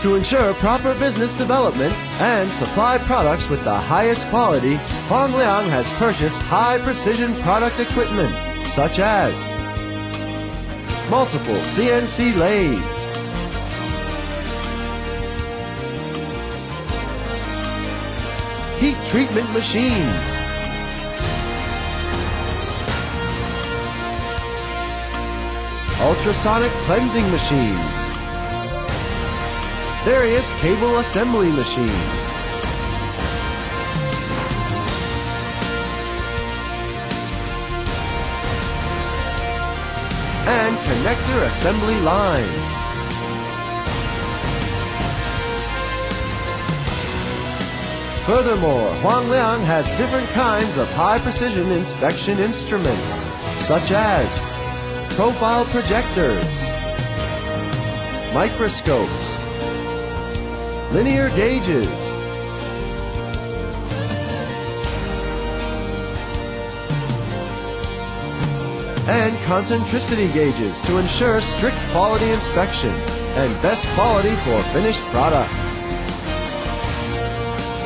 To ensure proper business development and supply products with the highest quality, Huangliang has purchased high-precision product equipment such as multiple CNC lathes, heat treatment machines, ultrasonic cleansing machines, various cable assembly machines, and connector assembly lines. Furthermore, Huangliang has different kinds of high-precision inspection instruments, such as profile projectors, microscopes, linear gauges, and concentricity gauges to ensure strict quality inspection and best quality for finished products.